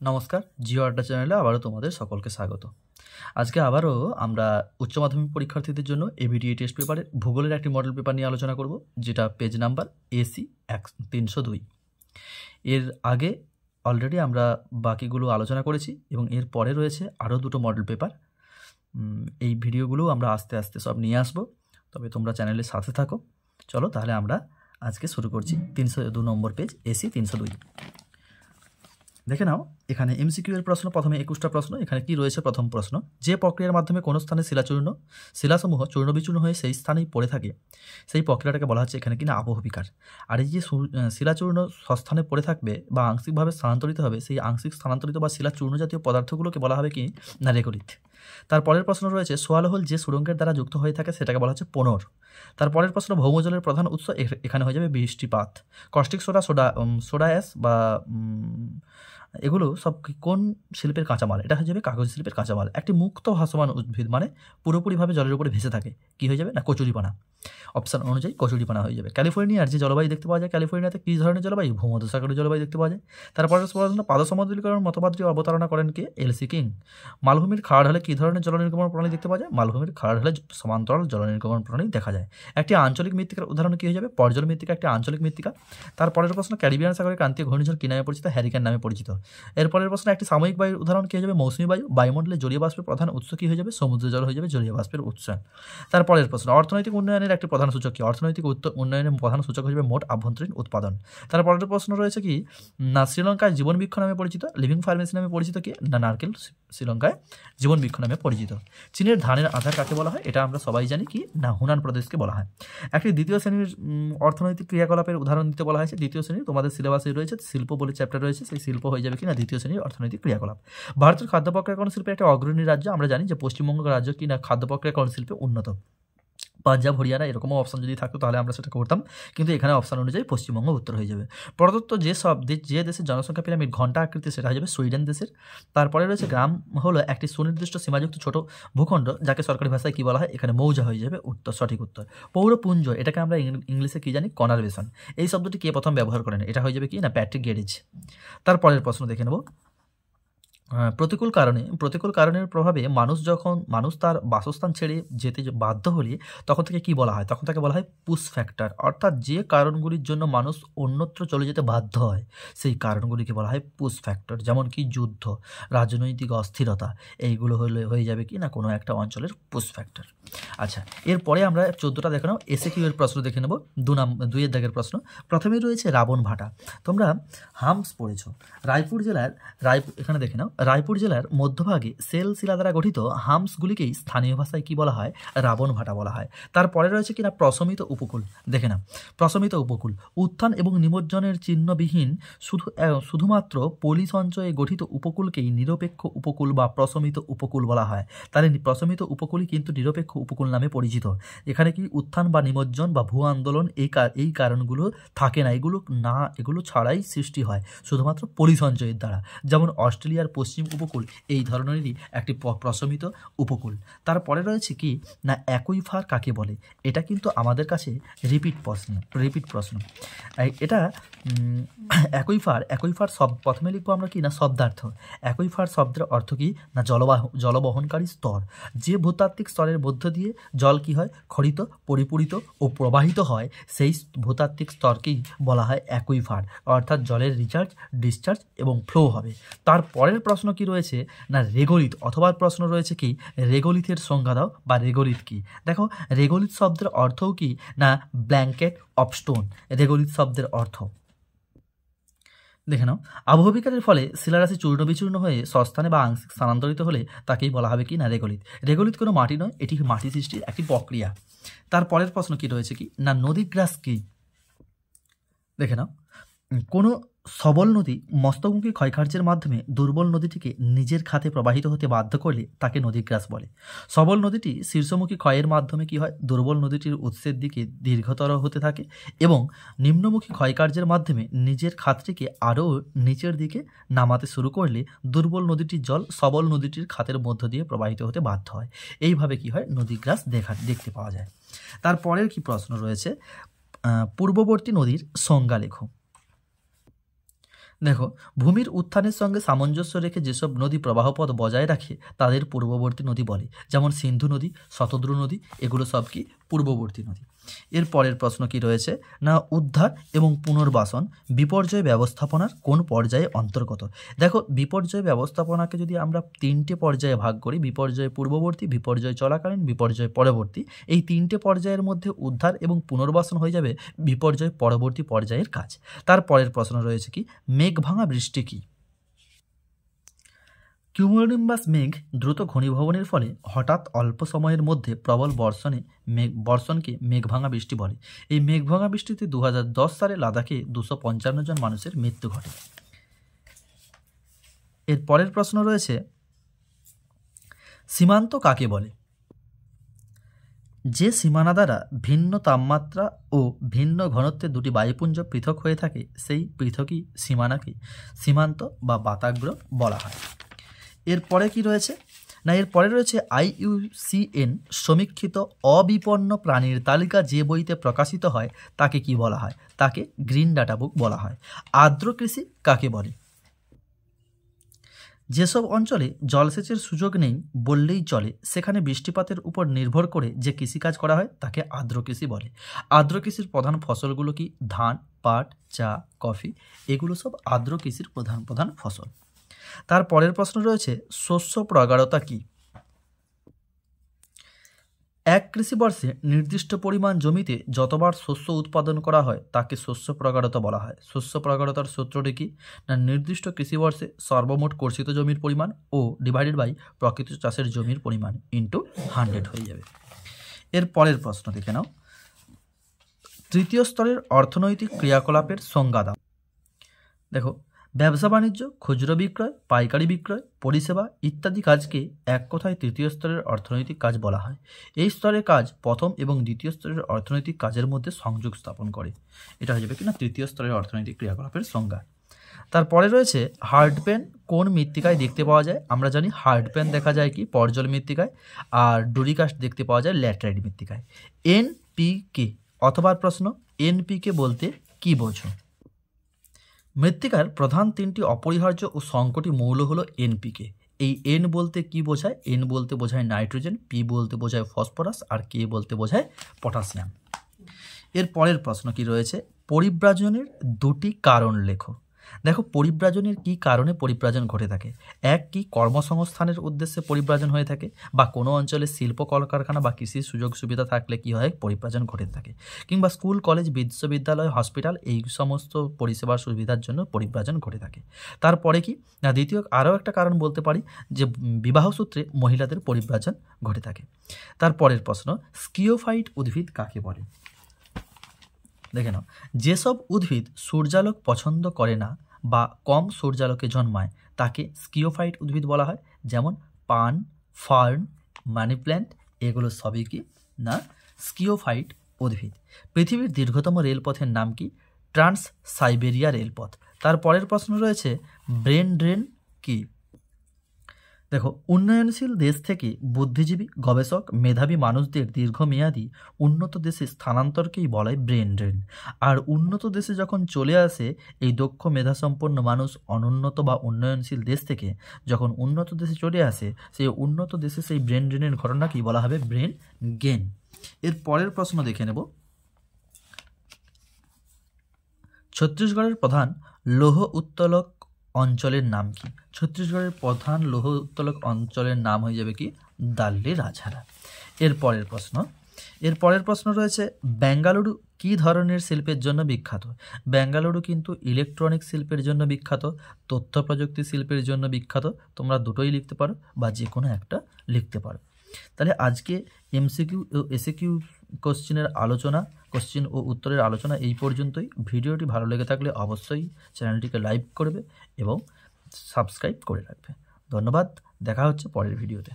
নমস্কার, জিও আড্ডা চ্যানেলে আবারও তোমাদের সকলকে স্বাগত। আজকে আবারও আমরা উচ্চ মাধ্যমিক পরীক্ষার্থীদের জন্য এবিটিএ টেস্ট পেপারের ভূগোলের একটি মডেল পেপার নিয়ে আলোচনা করব, যেটা পেজ নাম্বার AC 302। এর আগে অলরেডি আমরা বাকিগুলো আলোচনা করেছি এবং এর পরে রয়েছে আরও দুটো মডেল পেপার। এই ভিডিওগুলো আমরা আস্তে আস্তে সব নিয়ে আসবো, তবে তোমরা চ্যানেলের সাথে থাকো। চলো তাহলে আমরা আজকে শুরু করছি। 302 নম্বর পেজ, AC 302। দেখে নাও, এখানে এমসিকিউ এর প্রশ্ন। প্রথমে 21টা প্রশ্ন। এখানে কি রয়েছে? প্রথম প্রশ্ন, যে প্রক্রিয়ার মাধ্যমে কোনো স্থানে শিলাসমূহ চূর্ণ বিচূর্ণ হয়ে সেই স্থানেই পড়ে থাকে, সেই প্রক্রিয়াটাকে বলা হচ্ছে এখানে কিনা আবহবিকার। আর এই যে শিলাচূর্ণ স্থানে পড়ে থাকবে বা আংশিকভাবে স্থানান্তরিত হবে, সেই আংশিক স্থানান্তরিত বা শিলাচূর্ণ জাতীয় পদার্থগুলোকে বলা হবে কি না রেগোলিথ। তারপরের প্রশ্ন রয়েছে, সোয়ালহোল যে সুড়ঙ্গের দ্বারা যুক্ত হয়ে থাকে সেটাকে বলা হচ্ছে পোনর। তারপরের প্রশ্ন, ভৌমজলের প্রধান উৎস এখানে হয়ে যাবে বৃষ্টিপাত। কস্টিক সোডা অ্যাশ বা এগুলো সব কোন শিল্পের কাঁচামাল? এটা হয়ে যাবে কাগজ শিল্পের কাঁচামাল। একটি মুক্ত ভাসমান উদ্ভিদ মানে পুরোপুরিভাবে জলের উপরে ভেসে থাকে, কি হয়ে যাবে না কচুরিপানা। অপশান অনুযায়ী কচুরিপানা হয়ে যাবে। ক্যালিফোর্নিয়ার যে জলবায়ু দেখতে পাওয়া যায়, ক্যালিফোর্নিয়াতে কী ধরনের জলবায়ু? ভূমধ্যসাগরীয় জলবায়ু দেখতে পাওয়া যায়। তারপরে পাদসমতলীকরণ মতবাদটি অবতারণা করেন কে? LC king. মালভূমির খাড় ঢালে কী ধরনের জল নির্গমন প্রণালী দেখতে পাওয়া যায়? মালভূমির খাড় ঢালে সমান্তরাল জল নির্গমন প্রণালী দেখা যায়। একটি আঞ্চলিক মৃত্তিকার উদাহরণ কী হয়ে যাবে? পর্জল মৃত্তিকা একটি আঞ্চলিক মৃত্তিকা। তারপরের প্রশ্ন, ক্যারিবিয়ান সাগরের ক্রান্তীয় ঘূর্ণিঝড় কী নামে পরিচিত? হ্যারিকেন নামে পরিচিত। এরপরের প্রশ্ন, একটি সাময়িক বায়ুর উদাহরণ কী হয়ে যাবে? মৌসুমী বায়ু। বায়ুমণ্ডলে জলীয় বাষ্পের প্রধান উৎস কী হয়ে যাবে? সমুদ্র জল হয়ে যাবে জলীয় বাষ্পের উৎস। তারপরের প্রশ্ন, অর্থনৈতিক উন্নয়নের একটি প্রধান সূচক কি? অর্থনৈতিক উন্নয়নের প্রধান সূচক হয়ে যাবে মোট আভ্যন্তরীণ উৎপাদন। তারপরের প্রশ্ন রয়েছে কি না শ্রীলঙ্কায় জীবন বৃক্ষ নামে পরিচিত, লিভিং ফার্মেসি নামে পরিচিত কি না নারকেল শ্রীলঙ্কায় জীবন বৃক্ষ নামে পরিচিত। চীনের ধানের আধার কাকে বলা হয়? এটা আমরা সবাই জানি কি না হুনান প্রদেশকে বলা হয়। একটি দ্বিতীয় শ্রেণীর অর্থনৈতিক ক্রিয়াকলাপের উদাহরণ দিতে বলা হয়েছে। দ্বিতীয় শ্রেণীর তোমাদের সিলেবাসে রয়েছে শিল্প বলে চ্যাপ্টার রয়েছে, সেই শিল্প হয়ে যাবে কি না দ্বিতীয় শ্রেণীর অর্থনৈতিক ক্রিয়াকলাপ। ভারতের খাদ্য প্রক্রিয়াকরণ শিল্পের একটা অগ্রণী রাজ্য। আমরা জানি যে পশ্চিমবঙ্গ রাজ্য কি না খাদ্য প্রক্রিয়াকরণ শিল্পে উন্নত। পাঞ্জাব, হরিয়ানা এরকমও অপশান যদি থাকতো তাহলে আমরা সেটা করতাম, কিন্তু এখানে অপশান অনুযায়ী পশ্চিমবঙ্গ উত্তর হয়ে যাবে। প্রদত্ত যে দেশের জনসংখ্যা পিরামিড ঘন্টা আকৃতি, সেটা হয়ে যাবে সুইডেন দেশের। তারপরে রয়েছে গ্রাম হলো একটি সুনির্দিষ্ট সীমাযুক্ত ছোট ভূখণ্ড, যাকে সরকারি ভাষায় কী বলা হয়? এখানে মৌজা হয়ে যাবে সঠিক উত্তর। পৌরপুঞ্জ, এটাকে আমরা ইংলিশে কী জানি? কনারভেশন। এই শব্দটি কে প্রথম ব্যবহার করেন? এটা হয়ে যাবে কি না প্যাট্রিক গেরিজ। তারপরের প্রশ্ন দেখে নেব, প্রতিকূল কারণের প্রভাবে মানুষ তার বাসস্থান ছেড়ে যেতে বাধ্য হলে তখন থেকে কি বলা হয়? তখন তাকে বলা হয় পুশ ফ্যাক্টর। অর্থাৎ যে কারণগুলির জন্য মানুষ অন্যত্র চলে যেতে বাধ্য হয়, সেই কারণগুলিকে বলা হয় পুশ ফ্যাক্টর। যেমন কি যুদ্ধ, রাজনৈতিক অস্থিরতা, এইগুলো হয়ে যাবে কি না কোনো একটা অঞ্চলের পুশ ফ্যাক্টর। আচ্ছা, এরপরে আমরা 14টা দেখে নাও এসএকিউ এর প্রশ্ন দেখে নেব। 2 দাগের প্রশ্ন। প্রথমেই রয়েছে রাবণ ভাটা। তোমরা হাম্পস পড়েছ। এখানে দেখে নাও, রায়পুর জেলার মধ্যভাগে সেল শিলা দ্বারা গঠিত হাম্পসগুলিকেই স্থানীয় ভাষায় কি বলা হয়? রাবণ ভাটা বলা হয়। তারপরে রয়েছে কিনা প্রশমিত উপকূল। দেখে নাও, প্রশমিত উপকূল উত্থান এবং নিমজ্জনের চিহ্নবিহীন শুধুমাত্র পলি সঞ্চয়ে গঠিত উপকূলকেই নিরপেক্ষ উপকূল বা প্রশমিত উপকূল বলা হয়। তাহলে প্রশমিত উপকূলই কিন্তু নিরপেক্ষ উপকূল নামে পরিচিত। এখানে কি উত্থান বা নিমজ্জন বা ভূ আন্দোলন এই কারণগুলো থাকে না, এগুলো ছাড়াই সৃষ্টি হয় শুধুমাত্র পলি সঞ্চয়ের দ্বারা। যেমন অস্ট্রেলিয়ার পশ্চিম উপকূল এই ধরনেরই একটি প্রশমিত উপকূল। তারপরে রয়েছে কি না অ্যাকুইফার কাকে বলে? এটা কিন্তু আমাদের কাছে রিপিট প্রশ্ন। এটা অ্যাকুইফার প্রথমে লিখবো আমরা কি না শব্দার্থ। অ্যাকুইফার শব্দের অর্থ কি না জলবহনকারী স্তর। যে ভূতাত্ত্বিক স্তরের মধ্য দিয়ে জল কি হয়? খরিত, পরিপূরিত ও প্রবাহিত হয়, সেই ভূতাত্ত্বিক স্তরকেই বলা হয় অ্যাকুইফার। অর্থাৎ জলের রিচার্জ, ডিসচার্জ এবং ফ্লো হবে। তারপরের প্রশ্ন কি রয়েছে না রেগোলিথ, অথবা প্রশ্ন রয়েছে কি রেগোলিথের সংজ্ঞা দাও বা রেগোলিথ কি। দেখো, রেগোলিথ শব্দের অর্থও কি না ব্ল্যাঙ্কেট অফ স্টোন। রেগোলিথ শব্দের অর্থ দেখে নাও, আবহবিকারের ফলে শিলারাশি চূর্ণ বিচূর্ণ হয়ে স্বস্থানে বা আংশিক স্থানান্তরিত হলে তাকেই বলা হবে কি না রেগোলিথ। রেগোলিথ কোনো মাটি নয়, এটি মাটি সৃষ্টির একটি প্রক্রিয়া। তারপরের প্রশ্ন কি রয়েছে কি না নদীগ্রাস কি। দেখে নাও, কোনো সবল নদী মস্তকমুখী ক্ষয়কার্যের মাধ্যমে দুর্বল নদীটিকে নিজের খাতে প্রবাহিত হতে বাধ্য করলে তাকে নদীগ্রাস বলে। সবল নদীটি শীর্ষমুখী ক্ষয়ের মাধ্যমে কি হয়? দুর্বল নদীটির উৎসের দিকে দীর্ঘতর হতে থাকে এবং নিম্নমুখী ক্ষয়কার্যের মাধ্যমে নিজের খাতটিকে আরও নিচের দিকে নামাতে শুরু করলে দুর্বল নদীটির জল সবল নদীটির খাতের মধ্য দিয়ে প্রবাহিত হতে বাধ্য হয়। এইভাবে কি হয়? নদীগ্রাস দেখতে পাওয়া যায়। তারপরের কি প্রশ্ন রয়েছে, পূর্ববর্তী নদীর সংজ্ঞা লেখো। দেখো, ভূমির উত্থানের সঙ্গে সামঞ্জস্য রেখে যেসব নদী প্রবাহপথ বজায় রাখে তাদের পূর্ববর্তী নদী বলে, যেমন সিন্ধু নদী, শতদ্রু নদী, এগুলো সব কি পূর্ববর্তী নদী। এর পরের প্রশ্ন কি রয়েছে না, উদ্ধার এবং পুনর্বাসন বিপর্যয় ব্যবস্থাপনার কোন পর্যায়ে অন্তর্গত? দেখো, বিপর্যয় ব্যবস্থাপনাকে যদি আমরা 3টে পর্যায়ে ভাগ করি, বিপর্যয় পূর্ববর্তী, বিপর্যয় চলাকালীন, বিপর্যয় পরবর্তী, এই 3টে পর্যায়ের মধ্যে উদ্ধার এবং পুনর্বাসন হয়ে যাবে বিপর্যয় পরবর্তী পর্যায়ের কাজ। তার পরের প্রশ্ন রয়েছে কি, মেঘ ভাঙা বৃষ্টি কি? কিউমুলোনিম্বাস মেঘ দ্রুত ঘনীভবনের ফলে হঠাৎ অল্প সময়ের মধ্যে প্রবল বর্ষণকে মেঘভাঙা বৃষ্টি বলে। এই মেঘভাঙা বৃষ্টিতে 2010 সালে লাদাখে 255 জন মানুষের মৃত্যু ঘটে। এর পরের প্রশ্ন রয়েছে, সীমান্ত কাকে বলে? যে সীমানা দ্বারা ভিন্ন তাপমাত্রা ও ভিন্ন ঘনত্বে দুটি বায়ুপুঞ্জ পৃথক হয়ে থাকে সেই পৃথকই সীমানাকে সীমান্ত বা বাতাগ্র বলা হয়। এরপরে কি রয়েছে না, এরপরে রয়েছে IUCN সমীক্ষিত অবিপন্ন প্রাণীর তালিকা যে বইতে প্রকাশিত হয় তাকে কি বলা হয়? তাকে গ্রিন ডাটা বুক বলা হয়। আর্দ্র কৃষি কাকে বলে? যেসব অঞ্চলে জলসেচের সুযোগ নেই বললেই চলে, সেখানে বৃষ্টিপাতের উপর নির্ভর করে যে কৃষিকাজ করা হয় তাকে আর্দ্র কৃষি বলে। আর্দ্র কৃষির প্রধান ফসলগুলো কি? ধান, পাট, চা, কফি, এগুলো সব আর্দ্র কৃষির প্রধান ফসল। তার পরের প্রশ্ন রয়েছে, শস্য প্রগাঢ়তা কি? এক কৃষিবর্ষে নির্দিষ্ট পরিমাণ জমিতে যতবার শস্য উৎপাদন করা হয় তাকে শস্য প্রগাঢ়তা বলা হয়। শস্য প্রগাঢ়তার সূত্রটি কি না, নির্দিষ্ট কৃষিবর্ষে সর্বমোট কর্ষিত জমির পরিমাণ ও ডিভাইডেড বাই প্রকৃত চাষের জমির পরিমাণ ইন্টু 100 হয়ে যাবে। এর পরের প্রশ্ন দেখে নাও, তৃতীয় স্তরের অর্থনৈতিক ক্রিয়াকলাপের সংজ্ঞা দাও। দেখো, ব্যবসা বাণিজ্য, খুচরো বিক্রয়, পাইকারি বিক্রয়, পরিষেবা ইত্যাদি কাজকে এক কথায় তৃতীয় স্তরের অর্থনৈতিক কাজ বলা হয়। এই স্তরের কাজ প্রথম এবং দ্বিতীয় স্তরের অর্থনৈতিক কাজের মধ্যে সংযোগ স্থাপন করে। এটা হয়ে যাবে কিনা তৃতীয় স্তরের অর্থনৈতিক ক্রিয়াকলাপের সংজ্ঞা। তারপরে রয়েছে, হার্ড পেন কোন মৃত্তিকায় দেখতে পাওয়া যায়? আমরা জানি হার্ড পেন দেখা যায় কি পর্জল মৃত্তিকায়, আর ডুরিকাস্ট দেখতে পাওয়া যায় ল্যাটেরাইট মৃত্তিকায়। NPK অথবা প্রশ্ন, NPK বলতে কি বোঝো? মৃত্তিকার প্রধান 3টি অপরিহার্য ও সংকটি মৌল হলো NPK। এই N বলতে কি বোঝায়? N বলতে বোঝায় নাইট্রোজেন, P বলতে বোঝায় ফসফরাস, আর K বলতে বোঝায় পটাশিয়াম। এর পরের প্রশ্ন কি রয়েছে, পরিব্রাজনের 2টি কারণ লেখো। দেখো, পরিব্রাজনের কি কারণে পরিব্রাজন ঘটে থাকে? এক, কি কর্মসংস্থানের উদ্দেশ্যে পরিব্রাজন হয়ে থাকে, বা কোনো অঞ্চলে শিল্প কলকারখানা বা কৃষির সুযোগ সুবিধা থাকলে কি হয়? পরিব্রাজন ঘটে থাকে। কিংবা স্কুল, কলেজ, বিশ্ববিদ্যালয়, হসপিটাল, এই সমস্ত পরিষেবার সুবিধার জন্য পরিব্রাজন ঘটে থাকে। তারপরে কি না, দ্বিতীয় আরও একটা কারণ বলতে পারি যে বিবাহ সূত্রে মহিলাদের পরিব্রাজন ঘটে থাকে। তারপরের প্রশ্ন, স্কিওফাইট উদ্ভিদ কাকে বলে? দেখে নাও, যেসব উদ্ভিদ সূর্যালোক পছন্দ করে না বা কম সূর্যালোকে জন্মায় তাকে স্কিওফাইট উদ্ভিদ বলা হয়। যেমন পান, ফার্ন, মানি প্ল্যান্ট, এগুলো সবই কি না স্কিওফাইট উদ্ভিদ। পৃথিবীর দীর্ঘতম রেলপথের নাম কি? ট্রান্স সাইবেরিয়া রেলপথ। তারপরের প্রশ্ন রয়েছে, ব্রেন ড্রেন কি? দেখো, উন্নয়নশীল দেশ থেকে বুদ্ধিজীবী, গবেষক, মেধাবী মানুষদের দীর্ঘমেয়াদী উন্নত দেশে স্থানান্তরকেই বলা হয় ব্রেন ড্রেন। আর উন্নত দেশে যখন চলে আসে এই দক্ষ মেধাসম্পন্ন মানুষ অনুন্নত বা উন্নয়নশীল দেশ থেকে যখন উন্নত দেশে চলে আসে, সেই উন্নত দেশে সেই ব্রেন ড্রেনের ঘটনাকেই বলা হবে ব্রেন গেন। এর পরের প্রশ্ন দেখে নেব, ছত্তিশগড়ের প্রধান লৌহ উত্তোলক অঞ্চলের নাম কি? ছত্তিশগড়ের প্রধান লৌহ উত্তোলক অঞ্চলের নাম হয়ে যাবে কি দাল্লি রাজহারা। এর পরের প্রশ্ন রয়েছে, বেঙ্গালুরু কি ধরনের শিল্পের জন্য বিখ্যাত? বেঙ্গালুরু কিন্তু ইলেকট্রনিক শিল্পের জন্য বিখ্যাত, তথ্য প্রযুক্তি শিল্পের জন্য বিখ্যাত। তোমরা দুটোই লিখতে পারো বা যে কোনো একটা লিখতে পারো। তাহলে আজকে MCQ ও SAQ কোশ্চেন ও উত্তরের আলোচনা এই পর্যন্তই। ভিডিওটি ভালো লেগে থাকলে অবশ্যই চ্যানেলটিকে লাইক করবে এবং সাবস্ক্রাইব করে রাখবে। ধন্যবাদ, দেখা হচ্ছে পরের ভিডিওতে।